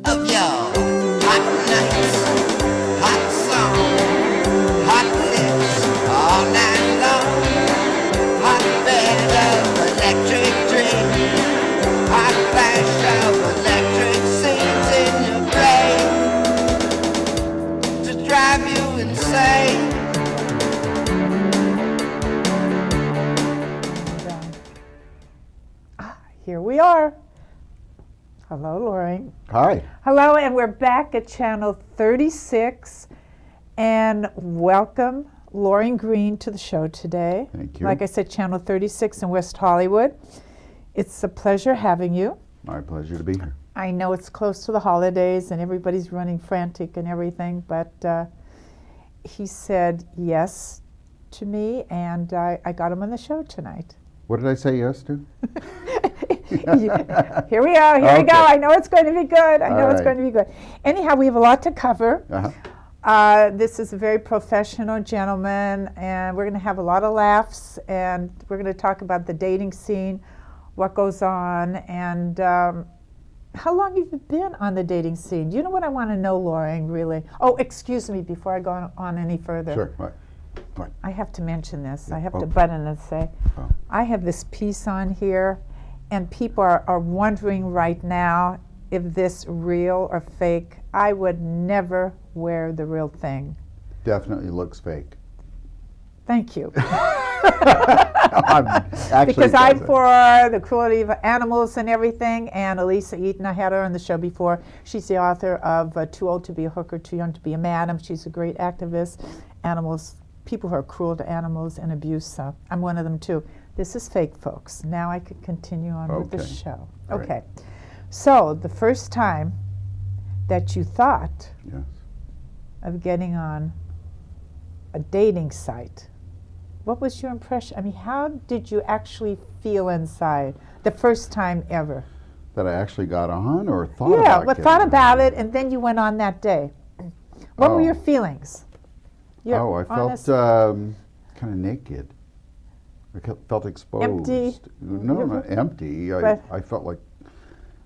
of your hot nights, hot song, hot lips all night long, hot bed of electric dreams, hot flash of electric scenes in your brain to drive you insane. Here we are. Hello, Loraine. Hi. Hello, and we're back at channel 36. And welcome, Loraine Greene, to the show today. Thank you. Like I said, channel 36 in West Hollywood. It's a pleasure having you. My pleasure to be here. I know it's close to the holidays and everybody's running frantic and everything, but he said yes to me, and I got him on the show tonight. What did I say yes to? Here we are. Here we go. I know it's going to be good. I know it's going to be good. Anyhow, we have a lot to cover. This is a very professional gentleman, and we're going to have a lot of laughs, and we're going to talk about the dating scene, what goes on, and how long have you been on the dating scene? You know what I want to know, Loraine, really? Oh, excuse me, before I go on any further. Sure. What? I have to mention this. Yeah. I have to butt in and say, I have this piece on here, and people are wondering right now if this real or fake. I would never wear the real thing. Definitely looks fake. Thank you. Because I'm for the cruelty of animals and everything, and Elisa Eaton, I had her on the show before. She's the author of Too Old to Be a Hooker, Too Young to Be a Madam. She's a great activist. People who are cruel to animals and abuse. I'm one of them too. This is fake, folks. Now I could continue on with the show. All Okay. right. So the first time that you thought Yes. of getting on a dating site, what was your impression? I mean, how did you actually feel inside the first time ever? That I actually got on or thought about Yeah, but getting thought on? about it, and then you went on that day. What were Oh. your feelings? I felt kind of naked. I felt exposed. Empty? No, not empty. I felt like I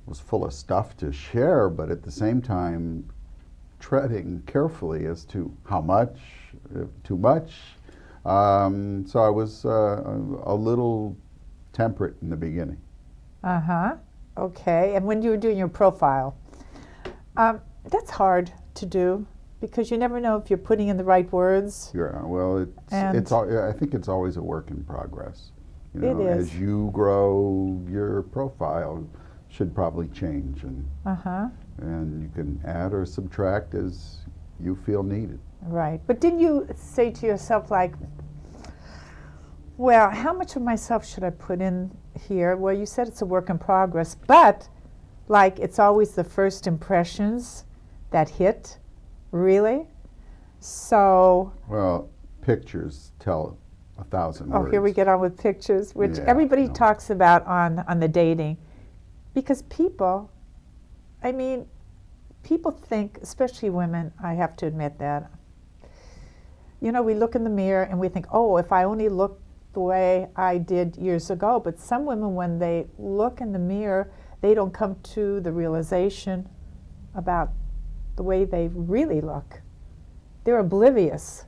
was full of stuff to share, but at the same time, treading carefully as to how much, too much. So I was a little temperate in the beginning. Okay. And when you were doing your profile, that's hard to do because you never know if you're putting in the right words. Yeah. Well, I think it's always a work in progress. You know, It is. As you grow, your profile should probably change, and you can add or subtract as you feel needed. Right. But didn't you say to yourself, like, well, how much of myself should I put in here? Well, you said it's a work in progress, but like it's always the first impressions that hit, really? So. Well, pictures tell 1,000 words. Oh, here we get on with pictures, which everybody talks about on the dating. Because people think, especially women, I have to admit that, you know, we look in the mirror and we think, oh, if I only looked the way I did years ago. But some women, when they look in the mirror, they don't come to the realization about the way they really look. They're oblivious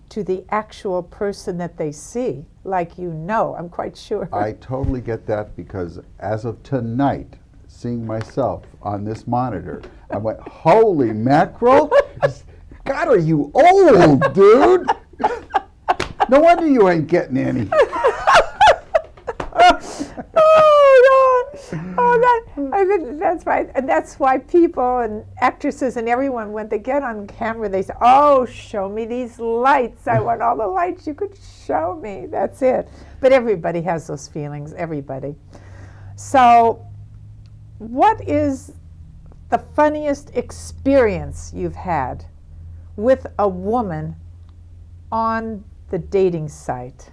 to the actual person that they see, like I'm quite sure. I totally get that, because as of tonight, seeing myself on this monitor, I went, holy mackerel! God, are you old, dude? No wonder you ain't getting any. I think that's right. And that's why people and actresses and everyone, when they get on camera, they say, oh, show me these lights. I want all the lights you could show me. That's it. But everybody has those feelings, everybody. So what is the funniest experience you've had with a woman on the dating site?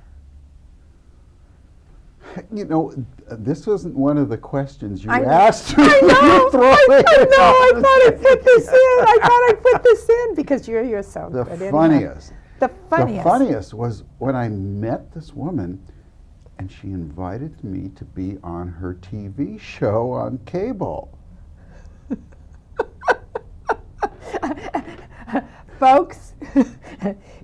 You know, this wasn't one of the questions you I asked. I know. I thought I'd put this in. I thought I'd put this in because you're yourself. The But anyhow. funniest. The funniest. The funniest was when I met this woman, and she invited me to be on her TV show on cable. Folks,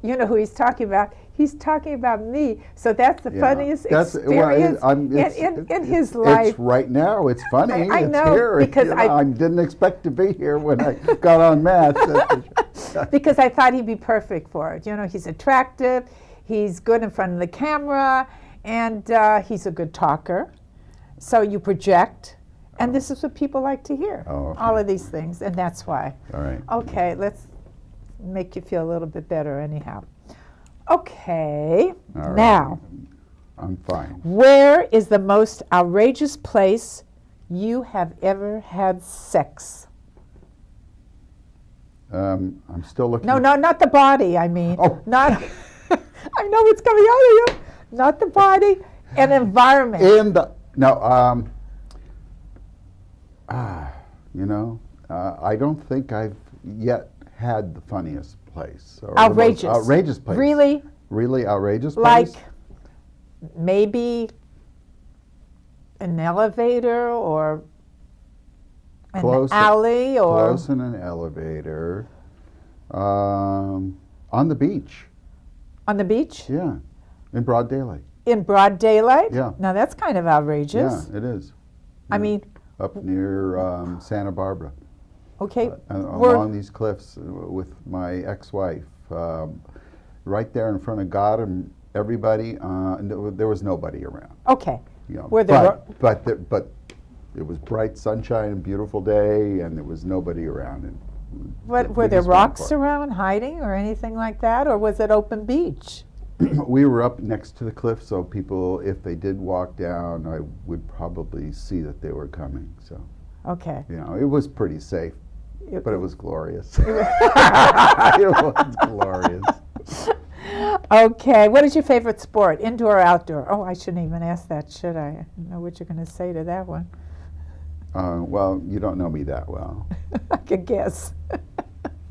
you know who he's talking about. He's talking about me. So that's the funniest experience in his life. It's right now. It's funny. I it's know, here. because I didn't expect to be here when I got on Matt. Because I thought he'd be perfect for it. You know, he's attractive. He's good in front of the camera. And he's a good talker. So you project. And this is what people like to hear. Oh, okay. All of these things. And that's why. All right. Okay, let's make you feel a little bit better anyhow. Okay, All right. now, I'm fine. where is the most outrageous place you have ever had sex? I'm still looking. No, not the body, I mean. Oh. Not, I know what's coming out of you. Not the body, an environment. In the I don't think I've yet had the funniest place. Or the most Outrageous. outrageous place. Really? Really outrageous Like place? maybe an elevator or an alley or Close in an elevator. On the beach. on the beach? Yeah. In broad daylight. In broad daylight? Yeah. Now that's kind of outrageous. Yeah, it is. I Yeah. mean, Up near Santa Barbara. okay. Along these cliffs with my ex-wife. Right there in front of God and everybody. There was nobody around. Okay. You know, Were there but it was bright sunshine and beautiful day, and there was nobody around. And were there biggest rocks part. around hiding or anything like that, or was it open beach? We were up next to the cliff, so people, if they did walk down, I would probably see that they were coming. So, Okay. you know, it was pretty safe, It- but it was glorious. It was glorious. Okay. What is your favorite sport, indoor or outdoor? Oh, I shouldn't even ask that, should I? I don't know what you're going to say to that one. Well, you don't know me that well, I could guess.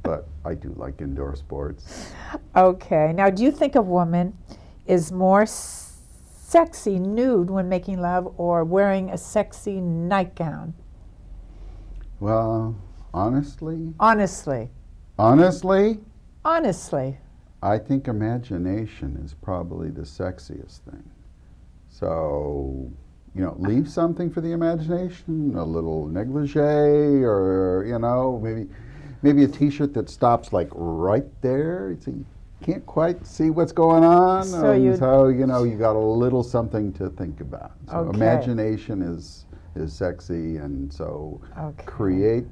but I do like indoor sports. Okay. Now, do you think a woman is more sexy nude when making love or wearing a sexy nightgown? Well, honestly, Honestly. Honestly. I think imagination is probably the sexiest thing. So, you know, leave something for the imagination, a little negligee, or, you know, maybe a T-shirt that stops like right there. So you can't quite see what's going on. So you know, you got a little something to think about. So Okay. imagination is sexy, and so Okay. create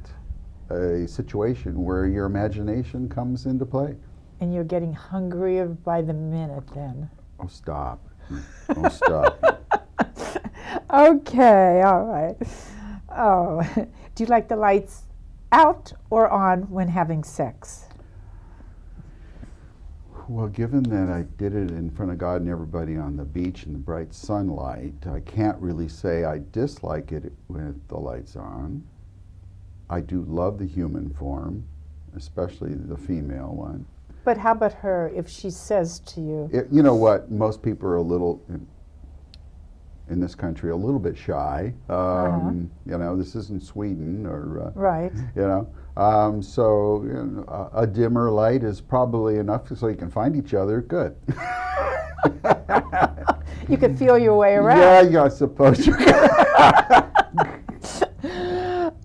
a situation where your imagination comes into play. And you're getting hungrier by the minute then. Oh, stop. Oh, stop. Okay, all right. Oh, do you like the lights out or on when having sex? Well, given that I did it in front of God and everybody on the beach in the bright sunlight, I can't really say I dislike it with the lights on. I do love the human form, especially the female one. But how about her if she says to you, You know what? Most people are a little, in this country, a little bit shy. You know, this isn't Sweden or, right? you know. So you know, a dimmer light is probably enough so you can find each other. Good. You can feel your way around. Yeah, I suppose you can.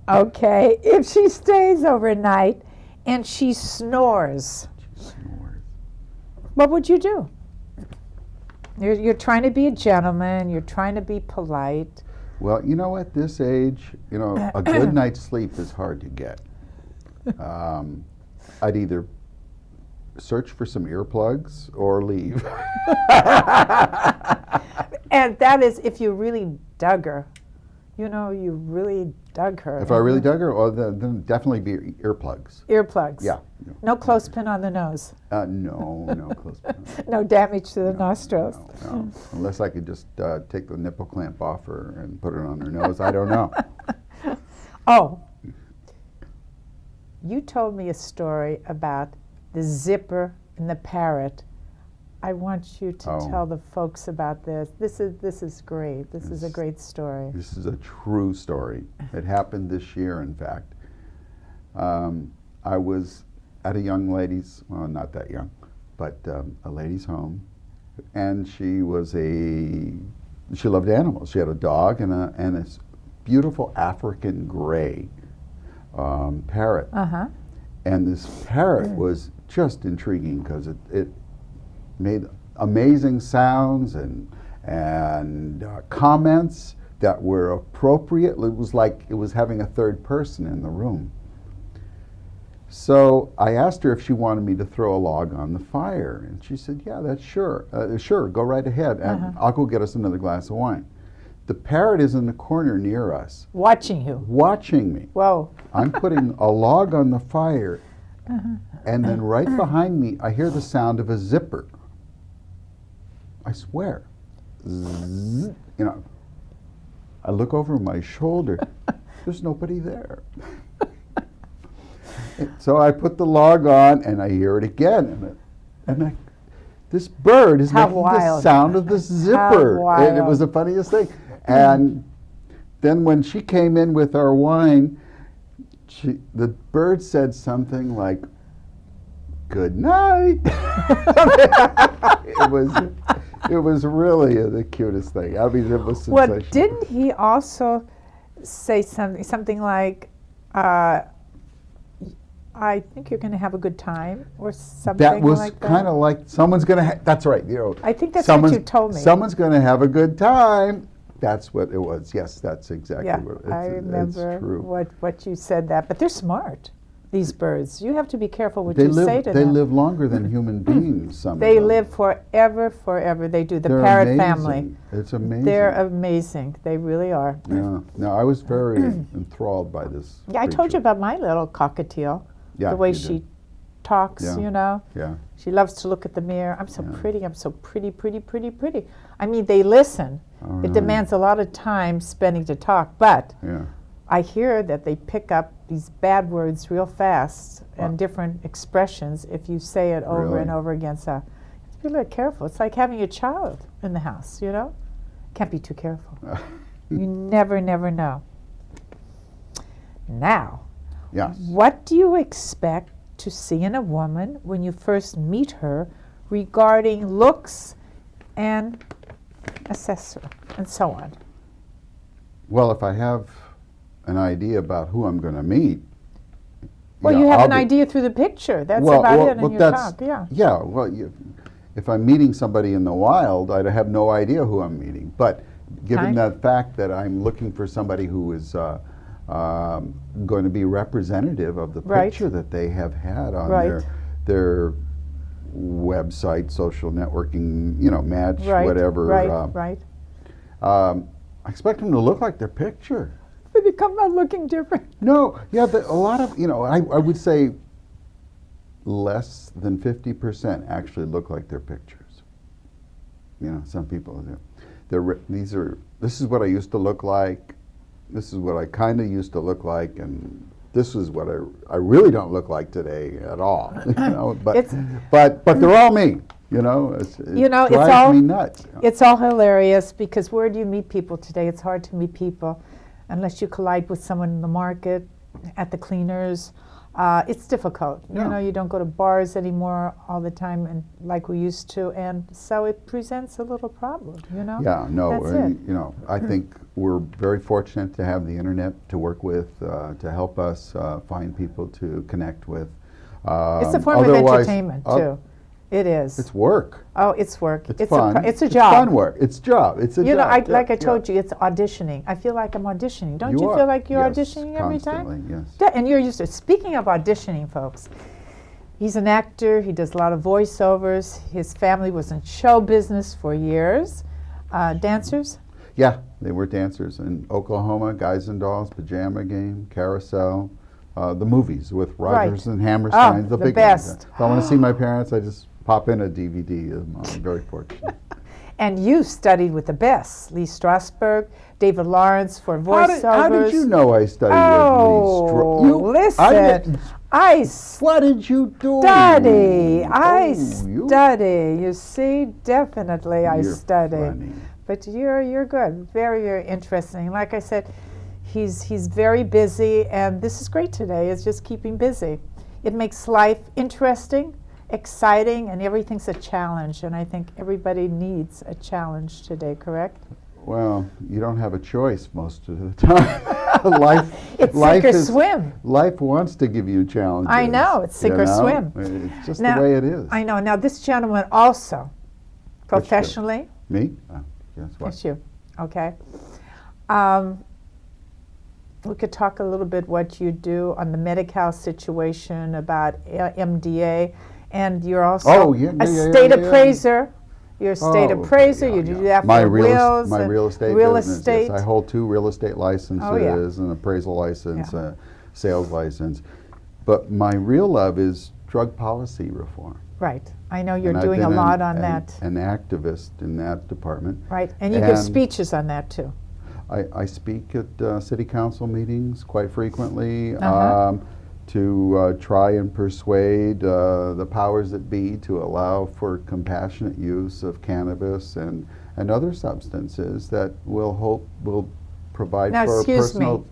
Okay, if she stays overnight and she snores, what would you do? You're trying to be a gentleman. You're trying to be polite. Well, you know, at this age, you know, a good night's sleep is hard to get. I'd either search for some earplugs or leave. And that is if you really dug her. You know, you really dug her. If I really dug her, well, then definitely be earplugs. Earplugs. Yeah. No clothespin on the nose. No close. No damage to the nostrils. No. Unless I could just take the nipple clamp off her and put it on her nose. I don't know. Oh, you told me a story about the zipper and the parrot. I want you to tell the folks about this. This is great. This is a great story. This is a true story. It happened this year, in fact. I was at a young lady's, well, not that young, but a lady's home, and she loved animals. She had a dog and a beautiful African gray parrot. Uh-huh. And this parrot was just intriguing because it made amazing sounds and comments that were appropriate. It was like it was having a third person in the room. So I asked her if she wanted me to throw a log on the fire, and she said, "Yeah, that's sure. Sure, go right ahead, and I'll go get us another glass of wine." The parrot is in the corner near us. Watching you. Watching me. Whoa. I'm putting a log on the fire, and then right behind me, I hear the sound of a zipper. I swear. Zzz, you know, I look over my shoulder. There's nobody there. So I put the log on, and I hear it again, this bird is making the sound of the zipper. And it was the funniest thing. And then when she came in with our wine, the bird said something like, "Good night." It was really the cutest thing. I mean, it was sensational. Well, didn't he also say something like, "I think you're going to have a good time," or something that was like that? kind of like someone's going to. That's right. You know, I think that's what you told me. Someone's going to have a good time. That's what it was. Yes, that's exactly what it is. I remember it's true. what you said that. But they're smart, these birds. You have to be careful what They you say to them. They live longer than human beings. Some They of them. live forever. They do. The They're parrot amazing. family. It's amazing. They're amazing. They really are. Yeah. No, I was very enthralled by this. Yeah, I told you creature. about my little cockatiel. Yeah, The way you she did. talks, Yeah. you know. Yeah. She loves to look at the mirror. I'm so Yeah. pretty. I'm so pretty, pretty, pretty, pretty. I mean, they listen. Oh, It no. demands a lot of time spending to talk, but Yeah. I hear that they pick up these bad words real fast and different expressions if you say it over Really? and over again. So you have to be a little careful. It's like having a child in the house, you know? Can't be too careful. You never know. Now, Yes. what do you expect to see in a woman when you first meet her regarding looks and assess her and so on? Well, if I have an idea about who I'm going to meet. Well, yeah, you have I'll an be- idea through the picture. That's well, about well, it in well, your that's- talk. Yeah. Yeah, well, if I'm meeting somebody in the wild, I'd have no idea who I'm meeting. But given Right. the fact that I'm looking for somebody who is going to be representative of the Right. picture that they have had on Right. their website, social networking, match, Right. whatever. Right. I expect them to look like their picture. They become not looking different. No, yeah, a lot of, I would say less than 50% actually look like their pictures. Some people do. This is what I used to look like. This is what I kind of used to look like, and this is what I really don't look like today at all. But they're all me. It drives me nuts. It's all hilarious because where do you meet people today? It's hard to meet people unless you collide with someone in the market, at the cleaners. It's difficult. Yeah. You don't go to bars anymore all the time and like we used to, and so it presents a little problem. Yeah, no, That's it. I think we're very fortunate to have the internet to work with, to help us find people to connect with. It's a form of Otherwise, entertainment too. It is. It's work. Oh, it's work. It's fun. It's a job. It's fun work. It's job. It's a job. Like I told you, it's auditioning. I feel like I'm auditioning. Don't you are. feel like you're Yes, auditioning every time? constantly, yes. Yeah, and you're used to it. Speaking of auditioning, folks, he's an actor. He does a lot of voiceovers. His family was in show business for years. Dancers? Yeah, they were dancers in Oklahoma, Guys and Dolls, Pajama Game, Carousel, the movies with Rodgers and Hammerstein, the big best. ones. If I want to see my parents, I just pop in a DVD. I'm very fortunate. And you studied with the best. Lee Strasberg, David Lawrence for voiceovers. How did you know I studied with Lee Listen. What did you do? Study. I you- study. You see, definitely I You're study. funny. But you're good. Very, very interesting. Like I said, he's very busy, and this is great today. It's just keeping busy. it makes life interesting, exciting, and everything's a challenge. And I think everybody needs a challenge today, correct? Well, you don't have a choice most of the time. It's sink or swim. Life wants to give you challenges. I know, it's sink or swim. It's just Now, the way it is. I know. Now, this gentleman also, professionally. Me? Yes, what? It's you. Okay. We could talk a little bit what you do on the Medi-Cal situation about MDA, and you're also a state appraiser. You're a state appraiser. You do that for wills. My real estate business. Yes, I hold 2 real estate licenses, an appraisal license, a sales license. But my real love is drug policy reform. Right. I know you're doing a lot on that. An activist in that department. Right. And you give speeches on that too. I speak at city council meetings quite frequently to try and persuade the powers that be to allow for compassionate use of cannabis and other substances that will provide for personal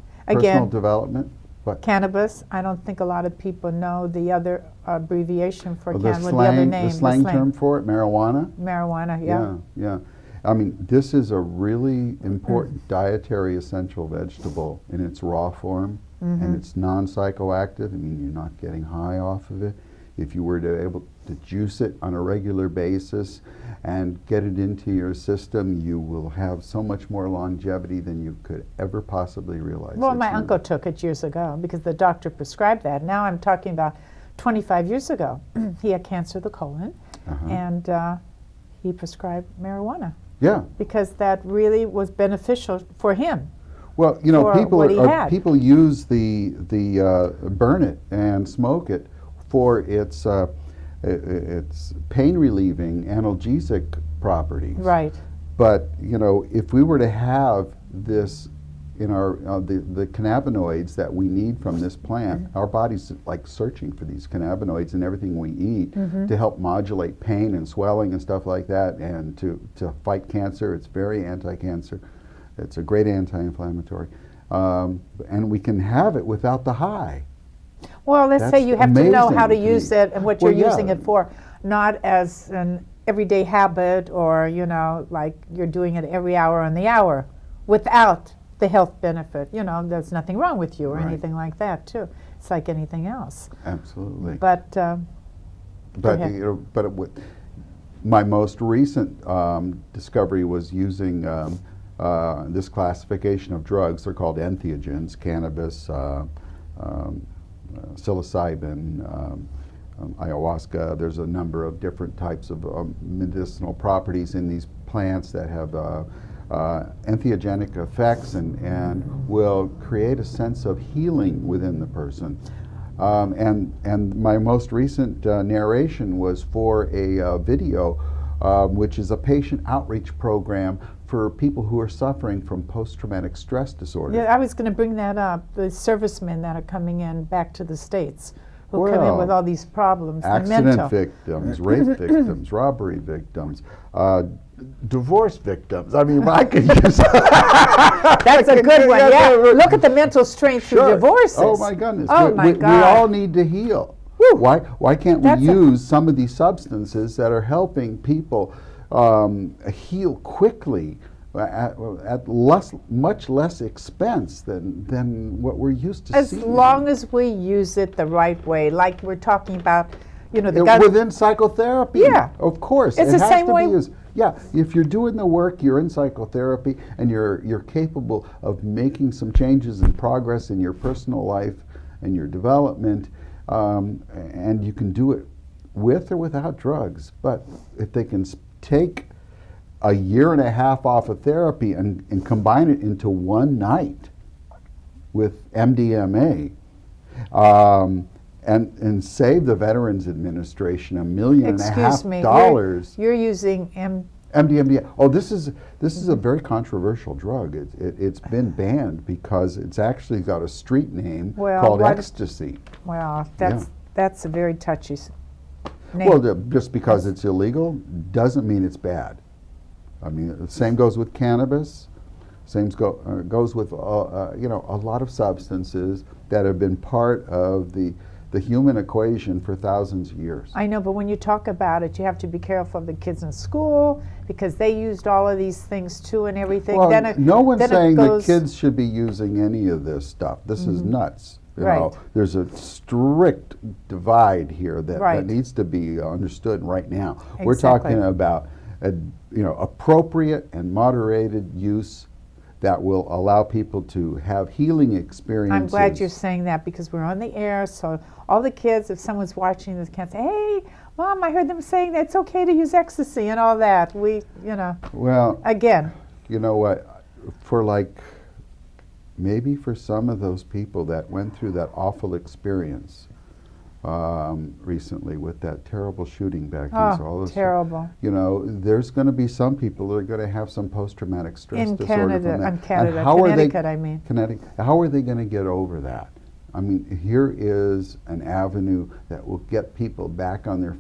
development. What? Cannabis. I don't think a lot of people know the other abbreviation for cannabis. The other name. The slang term for it, marijuana. Marijuana. Yeah. Yeah. I mean, this is a really important dietary essential vegetable in its raw form, and it's non-psychoactive. I mean, you're not getting high off of it. If you were to able to juice it on a regular basis and get it into your system, you will have so much more longevity than you could ever possibly realize. Well, my uncle took it years ago because the doctor prescribed that. Now I'm talking about 25 years ago. He had cancer of the colon, and he prescribed marijuana. Yeah. Because that really was beneficial for him. Well, you know, people use the burn it and smoke it for its pain relieving analgesic properties. Right. But you know, if we were to have this in our the cannabinoids that we need from this plant, our body's like searching for these cannabinoids in everything we eat to help modulate pain and swelling and stuff like that, and to fight cancer. It's very anti-cancer. It's a great anti-inflammatory, and we can have it without the high. Well, let's say you have to know how to use it and what you're using it for, not as an everyday habit or, you know, like you're doing it every hour on the hour without the health benefit. You know, there's nothing wrong with you or anything like that, too. It's like anything else. Absolutely. But my most recent discovery was using this classification of drugs. They're called entheogens: cannabis, psilocybin, ayahuasca. There's a number of different types of medicinal properties in these plants that have entheogenic effects and will create a sense of healing within the person. And my most recent narration was for a video, which is a patient outreach program for people who are suffering from post-traumatic stress disorder. Yeah, I was going to bring that up. The servicemen that are coming in back to the States who come in with all these problems. Accident victims, rape victims, robbery victims, divorce victims. I mean, I could use That's a good one, yeah. Look at the mental strain through divorces. Oh, my goodness. Oh, my God. We all need to heal. Why can't we use some of these substances that are helping people heal quickly at much less expense than what we're used to seeing? As long as we use it the right way, like we're talking about, you know, within psychotherapy. Yeah, of course. It's the same way. Yeah, if you're doing the work, you're in psychotherapy, and you're capable of making some changes and progress in your personal life and your development, and you can do it with or without drugs. But if they can take a year and a half off of therapy and combine it into one night with MDMA, and save the Veterans Administration $1.5 million. You're using MDMA. Oh, this is a very controversial drug. It's been banned because it's actually got a street name called ecstasy. Well, that's a very touchy name. Well, just because it's illegal doesn't mean it's bad. I mean, the same goes with cannabis. Same goes with a lot of substances that have been part of the the human equation for thousands of years. I know, but when you talk about it, you have to be careful of the kids in school because they used all of these things too and everything. Well, Then no one's then saying that goes, kids should be using any of this stuff. This is nuts. You Right. know, there's a strict divide here that Right. needs to be understood right now. We're Exactly. talking about appropriate and moderated use that will allow people to have healing experiences. I'm glad you're saying that because we're on the air, so all the kids, if someone's watching this, can't say, "Hey, Mom, I heard them saying that it's okay to use ecstasy and all that." Well, Again, you know what? For maybe for some of those people that went through that awful experience recently with that terrible shooting back east, all this terrible. there's going to be some people that are going to have some post-traumatic stress In disorder Canada, from that. in Canada, And how are they- Connecticut, I mean. Connecticut. How are they going to get over that? I mean, here is an avenue that will get people back on their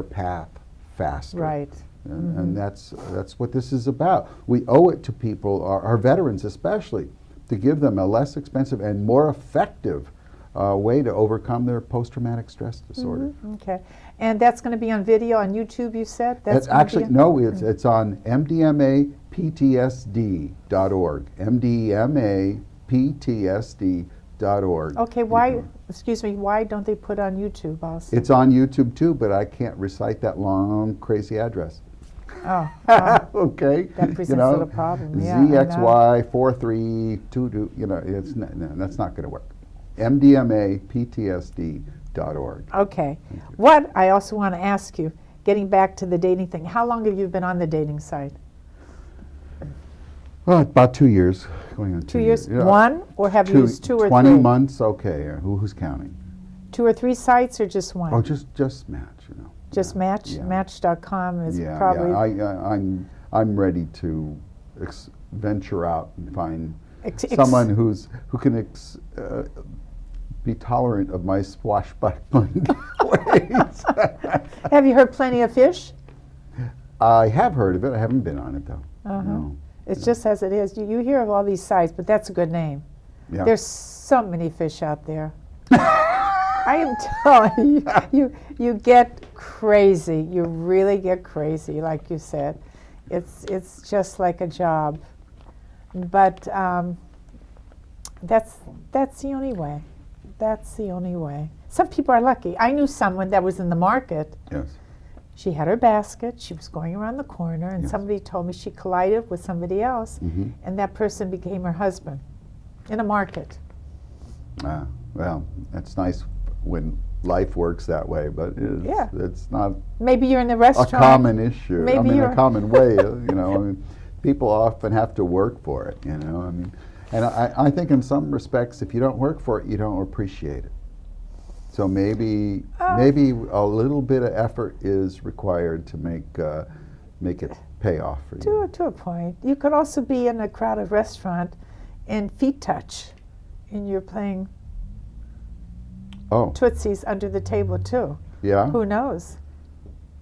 path faster. Right. And that's what this is about. We owe it to people, our veterans especially, to give them a less expensive and more effective way to overcome their post-traumatic stress disorder. Okay. And that's going to be on video on YouTube, you said? It's gonna actually, be no, it's on mdmaptsd.org. mdmaptsd.org. Okay, why don't they put on YouTube also? It's on YouTube too, but I can't recite that long, crazy address. Oh, Okay. that presents a little problem. Yeah, I know. ZXY432, that's not going to work. mdmaptsd.org. Okay. What I also want to ask you, getting back to the dating thing, how long have you been on the dating site? Well, about 2 years. Going on 2 years? Yeah. One? Or have you used 2 or 20 3? months, okay. Who's counting? 2 or 3 sites or just one? Oh, just Match, Just Match? Yeah. Match.com is Yeah, probably... yeah. I'm ready to venture out and find Ex- someone who can be tolerant of my swashbuckling ways. Have you heard Plenty of Fish? I have heard of it. I haven't been on it though. Uh-huh. No. It's just as it is. You hear of all these sites, but that's a good name. Yeah. There's so many fish out there. I am telling you, you get crazy. You really get crazy, like you said. It's just like a job. But that's the only way. That's the only way. Some people are lucky. I knew someone that was in the market. Yes. She had her basket. She was going around the corner, and Yes. somebody told me she collided with somebody else, and that person became her husband in a market. Well, it's nice when life works that way, but it's not Maybe you're in the a restaurant. common issue. Maybe I mean, you're- a common way. I mean, people often have to work for it. I mean, and I think in some respects, if you don't work for it, you don't appreciate it. So maybe a little bit of effort is required to make it pay off for you. To a point. You could also be in a crowded restaurant and feet touch, and you're playing Oh, Tootsies under the table too. yeah. Who knows?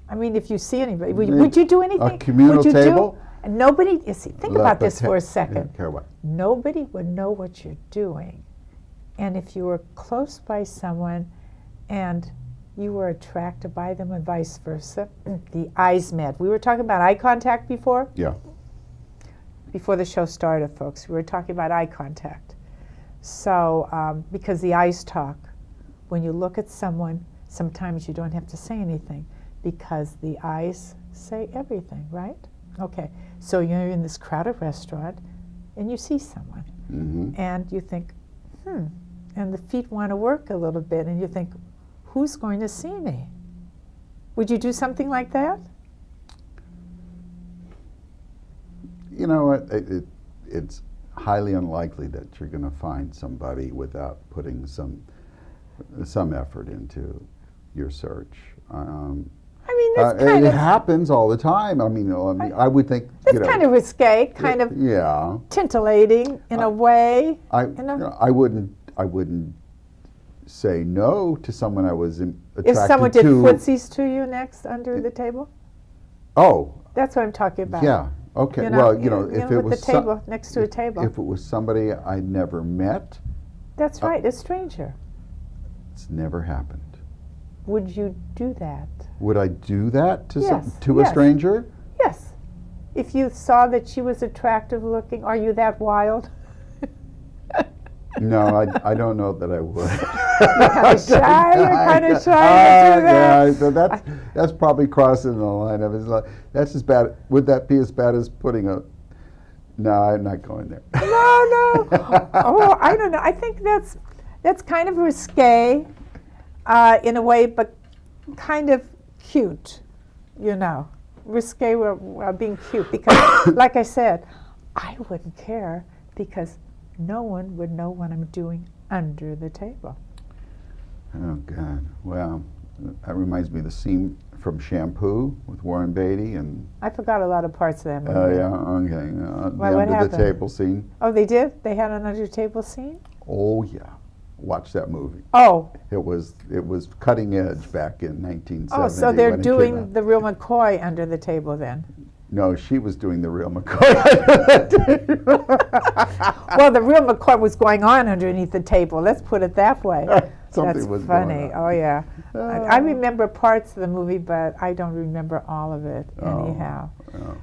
I mean, if you see anybody, would you do anything? A communal would you table? And nobody, you see, think about this for a second. Care what? Nobody would know what you're doing. And if you were close by someone and you were attracted by them and vice versa, the eyes met. We were talking about eye contact before. Yeah. Before the show started, folks, we were talking about eye contact. So, because the eyes talk. When you look at someone, sometimes you don't have to say anything because the eyes say everything, right? Okay, so you're in this crowded restaurant and you see someone and you think, and the feet want to work a little bit and you think, who's going to see me? Would you do something like that? You know what? It's highly unlikely that you're going to find somebody without putting some effort into your search. I mean, that's kind it of happens all the time. I mean, I would think it's kind of risque, kind of yeah. titillating in a way. I wouldn't say no to someone I was attracted If someone to. did footsies to you next under the table, Oh, that's what I'm talking about. yeah. Okay. You know, well, with if it was the table next to a table. if it was somebody I'd never met, That's right, a stranger. It's never happened. Would you do that? Would I do that to Yes, to a yes. stranger? Yes. If you saw that she was attractive looking, are you that wild? No, I don't know that I would. You're kind of shy. You're kind of shy to do that. Yeah, so that's probably crossing the line. I was like, that's as bad. Would that be as bad as putting a? No, I'm not going there. No. Oh, I don't know. I think that's kind of risque, in a way, but kind of cute. You know, risque while being cute because, like I said, I wouldn't care because no one would know what I'm doing under the table. Oh God! Well, that reminds me of the scene from Shampoo with Warren Beatty and. I forgot a lot of parts of that movie. Oh yeah, okay. Why, The what under happened? the table scene. Oh, they did? They had an under table scene? Oh yeah, watch that movie. Oh. It was cutting edge back in 1970. Oh, so they're when it came doing out. the real McCoy under the table then. No, she was doing the real McCoy. Well, the real McCoy was going on underneath the table. Let's put it that way. Something That's was funny. going on. Oh yeah. I remember parts of the movie, but I don't remember all of it anyhow. Oh.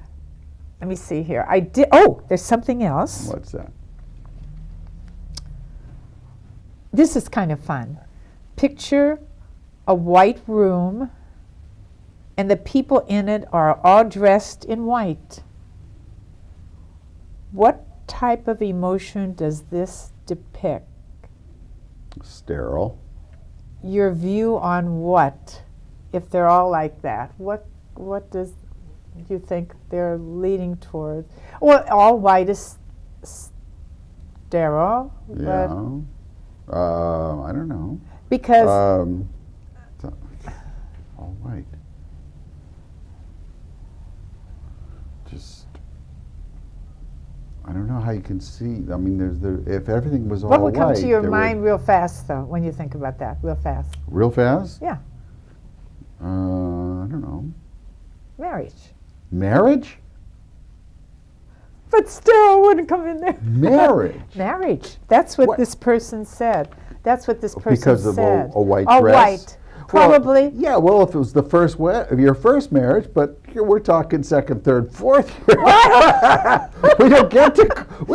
Let me see here. I did. Oh, there's something else. What's that? This is kind of fun. Picture a white room, and the people in it are all dressed in white. What type of emotion does this depict? Sterile. Your view on what? If they're all like that, what does you think they're leaning toward? Well, all white is sterile. Yeah. But I don't know. because All right. Just, I don't know how you can see. I mean, if everything was all what would come white, to your there mind real fast, though, when you think about that, real fast? real fast? Yeah, I don't know. marriage. Marriage? But still, wouldn't come in there. Marriage. Marriage. That's what What? this person said. That's what this person Because of said. a white all dress? white. Probably. Well, yeah, well, if it was the first your first marriage, but here we're talking second, third, fourth year. we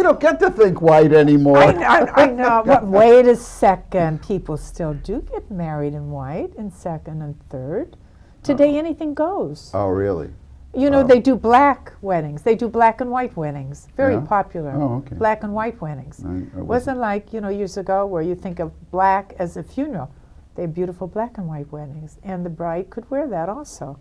don't get to think white anymore. I know. But wait a second. People still do get married in white in second and third. Today, anything goes. Oh, really? You know, they do black weddings. They do black and white weddings. Very Yeah? popular. Oh, okay. Black and white weddings. I Wasn't like, years ago where you think of black as a funeral. They have beautiful black and white weddings. And the bride could wear that also.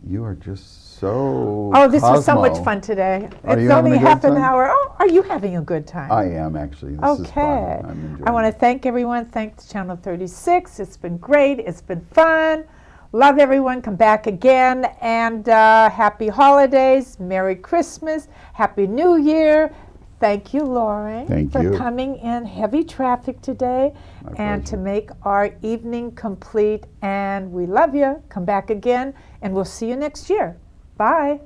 You are just so. Oh, this was so Cosmo. much fun today. Are It's you having only a good half an time? hour. Oh, are you having a good time? I am actually. This is Okay. fun. I'm enjoying I want to thank everyone. Thanks Channel 36. It's been great. It's been fun. Love everyone. Come back again. And happy holidays. Merry Christmas. Happy New Year. Thank you, Loraine, Thank for you. coming in heavy traffic today My and to pleasure. make our evening complete. And we love you. Come back again, and we'll see you next year. Bye.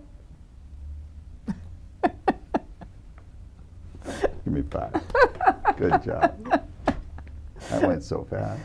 Give me 5. Good job. That went so fast.